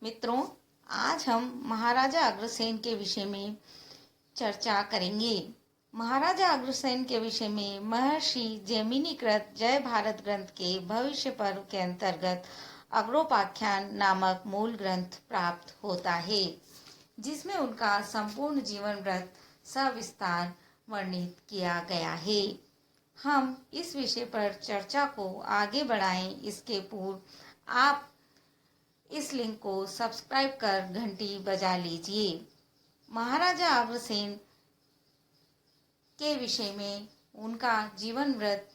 मित्रों, आज हम महाराजा अग्रसेन के विषय में चर्चा करेंगे। महाराजा अग्रसेन के विषय में महर्षि जैमिनीकृत जय भारत ग्रंथ के भविष्य पर्व के अंतर्गत अग्रोपाख्यान नामक मूल ग्रंथ प्राप्त होता है, जिसमें उनका संपूर्ण जीवन व्रत सविस्तार वर्णित किया गया है। हम इस विषय पर चर्चा को आगे बढ़ाएं इसके पूर्व आप इस लिंक को सब्सक्राइब कर घंटी बजा लीजिए। महाराजा अग्रसेन के विषय में उनका जीवन व्रत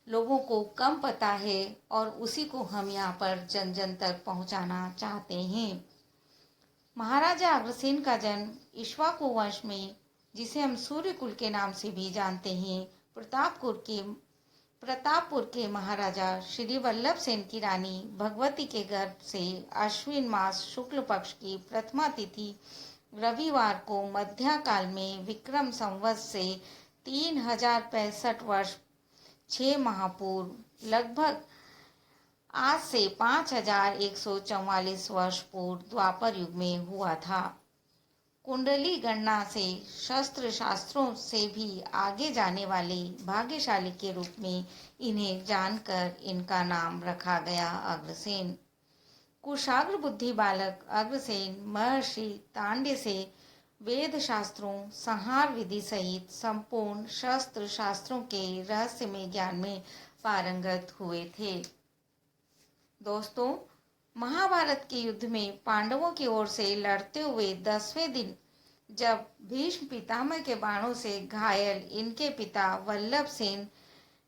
लोगों को कम पता है और उसी को हम यहाँ पर जन जन तक पहुँचाना चाहते हैं। महाराजा अग्रसेन का जन्म इक्ष्वाकु वंश में, जिसे हम सूर्यकुल के नाम से भी जानते हैं, प्रतापपुर के महाराजा श्री वल्लभ सेन की रानी भगवती के गर्भ से अश्विन मास शुक्ल पक्ष की प्रथमा तिथि रविवार को मध्य काल में विक्रम संवत से 3065 वर्ष 6 माह पूर्व, लगभग आज से 5144 वर्ष पूर्व द्वापर युग में हुआ था। कुंडली गणना से शस्त्र शास्त्रों से भी आगे जाने वाले भाग्यशाली के रूप में इन्हें जानकर इनका नाम रखा गया अग्रसेन। कुशाग्र बुद्धि बालक अग्रसेन महर्षि तांड्य से वेद शास्त्रों, संहार विधि सहित संपूर्ण शस्त्र शास्त्रों के रहस्यमय ज्ञान में पारंगत हुए थे। दोस्तों, महाभारत के युद्ध में पांडवों की ओर से लड़ते हुए 10वें दिन जब भीष्म पितामह के बाणों से घायल इनके पिता वल्लभ सेन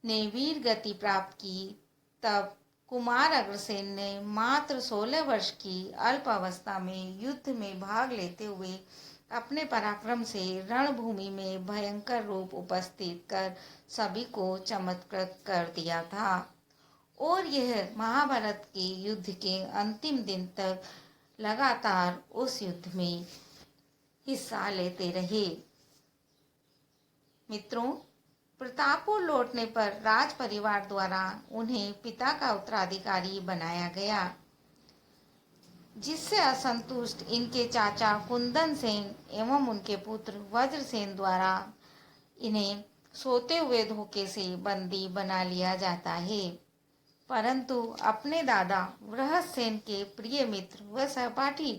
ने वीर गति प्राप्त की, तब कुमार अग्रसेन ने मात्र 16 वर्ष की अल्प अवस्था में युद्ध में भाग लेते हुए अपने पराक्रम से रणभूमि में भयंकर रूप उपस्थित कर सभी को चमत्कृत कर दिया था और यह महाभारत के युद्ध के अंतिम दिन तक लगातार उस युद्ध में हिस्सा लेते रहे। मित्रों, प्रतापपुर लौटने पर राज परिवार द्वारा उन्हें पिता का उत्तराधिकारी बनाया गया, जिससे असंतुष्ट इनके चाचा कुंदन सेन एवं उनके पुत्र वज्रसेन द्वारा इन्हें सोते हुए धोखे से बंदी बना लिया जाता है। परंतु अपने दादा वृहस्सेन के प्रिय मित्र व सहपाठी,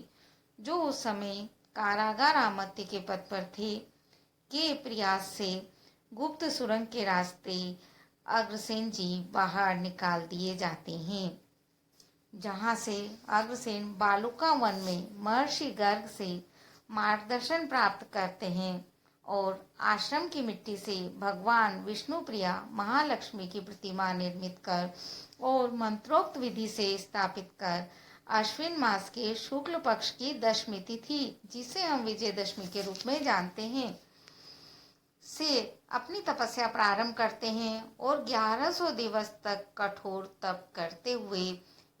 जो उस समय कारागार आमत्य के पद पर थे, के प्रयास से गुप्त सुरंग के रास्ते अग्रसेन जी बाहर निकाल दिए जाते हैं, जहां से अग्रसेन बालुका वन में महर्षि गर्ग से मार्गदर्शन प्राप्त करते हैं और आश्रम की मिट्टी से भगवान विष्णु प्रिया महालक्ष्मी की प्रतिमा निर्मित कर और मंत्रोक्त विधि से स्थापित कर अश्विन मास के शुक्ल पक्ष की दशमी तिथि, जिसे हम विजयदशमी के रूप में जानते हैं, से अपनी तपस्या प्रारंभ करते हैं और 1100 दिवस तक कठोर तप करते हुए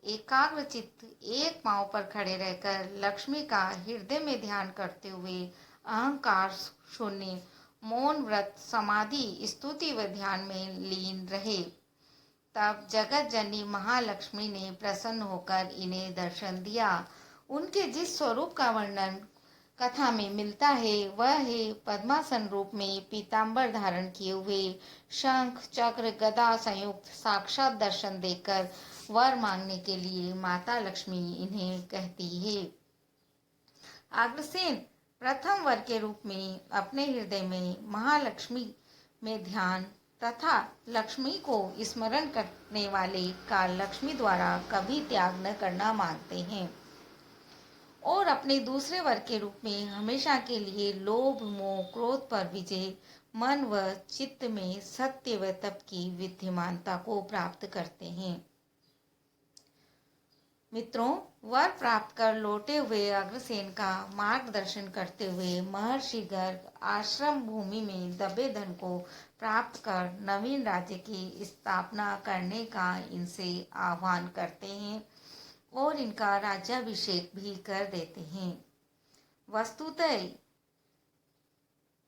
एकाग्र चित्त एक पांव पर खड़े रहकर लक्ष्मी का हृदय में ध्यान करते हुए अहंकार शून्य मौन व्रत समाधि स्तुति व ध्यान में लीन रहे। तब जगत जननी महालक्ष्मी ने प्रसन्न होकर इन्हें दर्शन दिया। उनके जिस स्वरूप का वर्णन कथा में मिलता है वह है पद्मासन रूप में पीतांबर धारण किए हुए, शंख चक्र गदा संयुक्त साक्षात दर्शन देकर वर मांगने के लिए माता लक्ष्मी इन्हें कहती है। अग्रसेन प्रथम वर के रूप में अपने हृदय में महालक्ष्मी में ध्यान तथा लक्ष्मी को स्मरण करने वाले काल लक्ष्मी द्वारा कभी त्याग न करना मांगते हैं और अपने दूसरे वर के रूप में हमेशा के लिए लोभ मोह क्रोध पर विजय, मन व चित्त में सत्य व तप की विद्यमानता को प्राप्त करते हैं। मित्रों, वर प्राप्त कर लौटे हुए अग्रसेन का मार्गदर्शन करते हुए महर्षि गर्ग आश्रम भूमि में दबे धन को प्राप्त कर नवीन राज्य की स्थापना करने का इनसे आह्वान करते हैं और इनका राज्याभिषेक भी कर देते हैं। वस्तुतः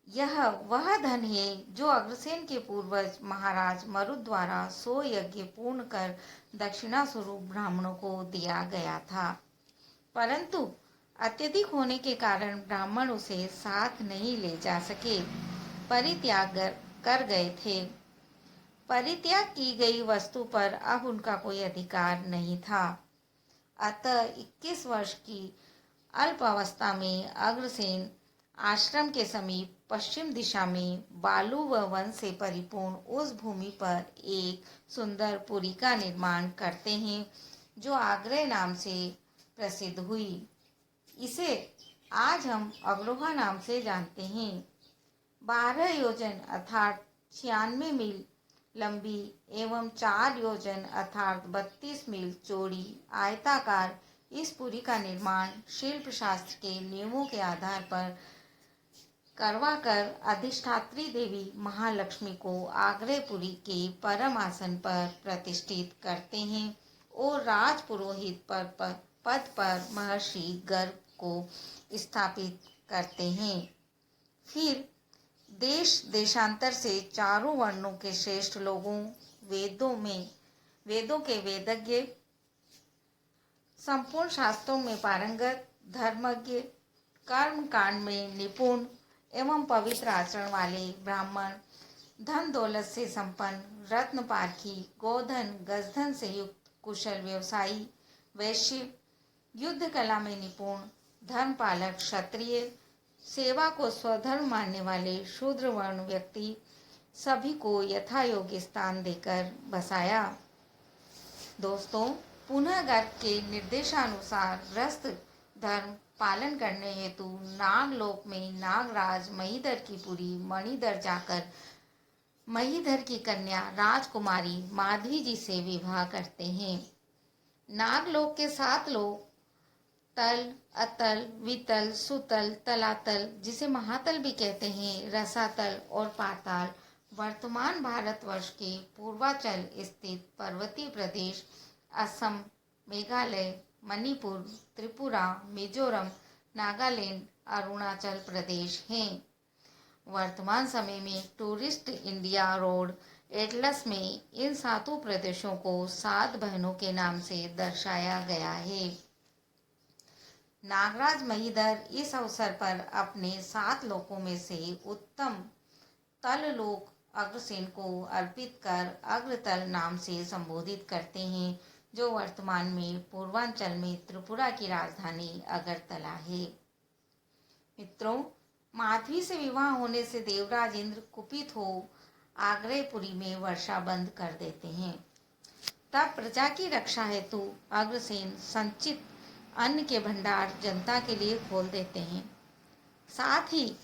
यह वह धन है जो अग्रसेन के पूर्वज महाराज मरुद द्वारा 100 यज्ञ पूर्ण कर दक्षिणा स्वरूप ब्राह्मणों को दिया गया था। परंतु अत्यधिक होने के कारण ब्राह्मण उसे साथ नहीं ले जा सके, परित्याग कर गए थे। परित्याग की गई वस्तु पर अब उनका कोई अधिकार नहीं था। अतः 21 वर्ष की अल्पावस्था में अग्रसेन आश्रम के समीप पश्चिम दिशा में बालू व वन से परिपूर्ण उस भूमि पर एक सुंदर पुरी का निर्माण करते हैं, जो आगरे नाम से प्रसिद्ध हुई। इसे आज हम अग्रोहा नाम से जानते हैं। 12 योजन अर्थात 96 मील लंबी एवं 4 योजन अर्थात 32 मील चौड़ी आयताकार इस पुरी का निर्माण शिल्प शास्त्र के नियमों के आधार पर करवाकर अधिष्ठात्री देवी महालक्ष्मी को आग्रेपुरी के परम आसन पर प्रतिष्ठित करते हैं और राज पुरोहित पद पर महर्षि गर्ग को स्थापित करते हैं। फिर देश देशांतर से चारों वर्णों के श्रेष्ठ लोगों, वेदों के वेदज्ञ, संपूर्ण शास्त्रों में पारंगत, धर्मज्ञ, कर्म कांड में निपुण एवं पवित्र आचरण वाले ब्राह्मण, धन दौलत से संपन्न, रत्न पारखी, गोधन गजधन से युक्त कुशल व्यवसायी, वैश्य, युद्ध कला में निपुण, धर्म पालक क्षत्रिय, सेवा को स्वधर्म मानने वाले शूद्र वर्ण व्यक्ति, सभी को यथा योग्य स्थान देकर बसाया। दोस्तों, पुनः गर्ग के निर्देशानुसार ग्रस्त धर्म पालन करने हेतु नागलोक में नागराज महीधर की पुरी मणिधर जाकर महीधर की कन्या राजकुमारी माधवी जी से विवाह करते हैं। नागलोक के 7 लोक तल, अतल, वितल, सुतल, तलातल, जिसे महातल भी कहते हैं, रसातल और पाताल, वर्तमान भारतवर्ष के पूर्वांचल स्थित पर्वतीय प्रदेश असम, मेघालय, मणिपुर, त्रिपुरा, मिजोरम, नागालैंड, अरुणाचल प्रदेश हैं। वर्तमान समय में टूरिस्ट इंडिया रोड एटलस में इन 7 प्रदेशों को 7 बहनों के नाम से दर्शाया गया है। नागराज महीधर इस अवसर पर अपने 7 लोकों में से उत्तम तल लोक अग्रसेन को अर्पित कर अग्रतल नाम से संबोधित करते हैं, जो वर्तमान में पूर्वांचल में त्रिपुरा की राजधानी अगरतला है। मित्रों, माधवी से विवाह होने से देवराज इंद्र कुपित हो आग्रेपुरी में वर्षा बंद कर देते हैं। तब प्रजा की रक्षा हेतु अग्रसेन संचित अन्न के भंडार जनता के लिए खोल देते हैं। साथ ही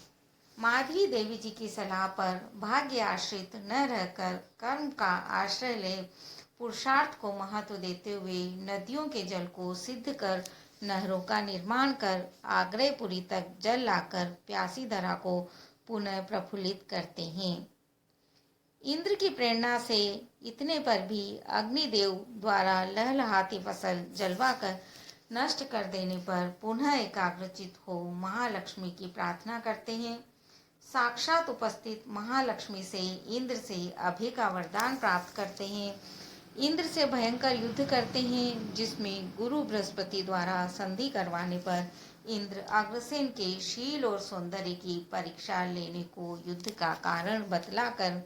माधवी देवी जी की सलाह पर भाग्य आश्रित न रहकर कर्म का आश्रय ले पुरुषार्थ को महत्व देते हुए नदियों के जल को सिद्ध कर नहरों का निर्माण कर आग्रेपुरी तक जल लाकर प्यासी धरा को पुनः प्रफुल्लित करते हैं। इंद्र की प्रेरणा से इतने पर भी अग्निदेव द्वारा लहलहाती फसल जलवाकर नष्ट कर देने पर पुनः एकाग्रचित हो महालक्ष्मी की प्रार्थना करते हैं। साक्षात उपस्थित महालक्ष्मी से इंद्र से अभय का वरदान प्राप्त करते हैं। इंद्र से भयंकर युद्ध करते हैं, जिसमें गुरु बृहस्पति द्वारा संधि करवाने पर इंद्र अग्रसेन के शील और सौंदर्य की परीक्षा लेने को युद्ध का कारण बतलाकर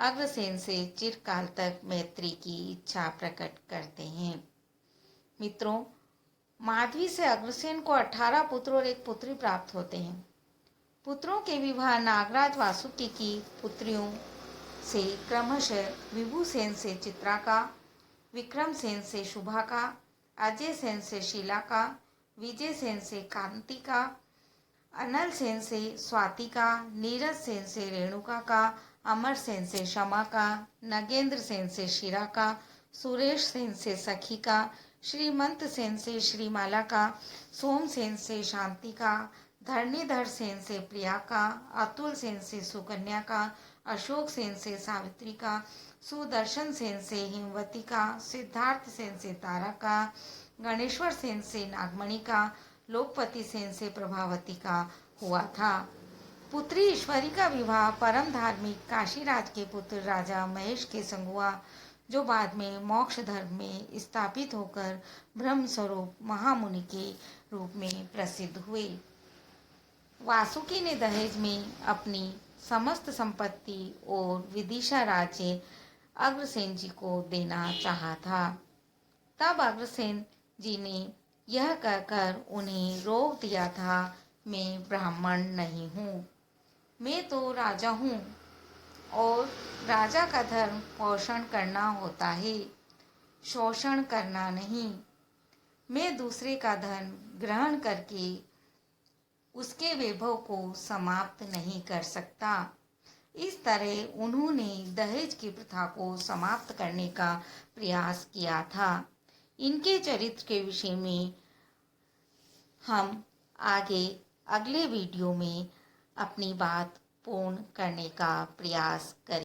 अग्रसेन से चिरकाल तक मैत्री की इच्छा प्रकट करते हैं। मित्रों, माधवी से अग्रसेन को 18 पुत्र और एक पुत्री प्राप्त होते हैं। पुत्रों के विवाह नागराज वासुकी की पुत्रियों से क्रमशः विभूसेन से चित्रा का, विक्रम सेन से शुभा का, अजय सेन से शीला का, विजय सेन से कांति का, अनल सेन से स्वाति का, नीरज सेन से रेणुका का, अमर सेन से क्षमा का, नगेंद्र सेन से शिरा का, सुरेश सेन से सखी का, श्रीमंत सेन से श्रीमाला का, सोम सेन से शांति का, धरणीधर सेन से प्रिया का, अतुल सेन से सुकन्या का, अशोक सेन से सावित्री का, सुदर्शन सेन से हिमवती का, सिद्धार्थ सेन से तारा का, गणेश्वर सेन से नागमणि का, लोकपति सेन से प्रभावती का हुआ था। पुत्री ईश्वरी का विवाह परम धार्मिक काशीराज के पुत्र राजा महेश के संग हुआ, जो बाद में मोक्ष धर्म में स्थापित होकर ब्रह्म स्वरूप महामुनि के रूप में प्रसिद्ध हुए। वासुकी ने दहेज में अपनी समस्त संपत्ति और विदिशा राज्य अग्रसेन जी को देना चाहा था। तब अग्रसेन जी ने यह कहकर उन्हें रोक दिया था, मैं ब्राह्मण नहीं हूँ, मैं तो राजा हूँ और राजा का धर्म पोषण करना होता है, शोषण करना नहीं। मैं दूसरे का धन ग्रहण करके उसके वैभव को समाप्त नहीं कर सकता। इस तरह उन्होंने दहेज की प्रथा को समाप्त करने का प्रयास किया था। इनके चरित्र के विषय में हम आगे अगले वीडियो में अपनी बात पूर्ण करने का प्रयास करें।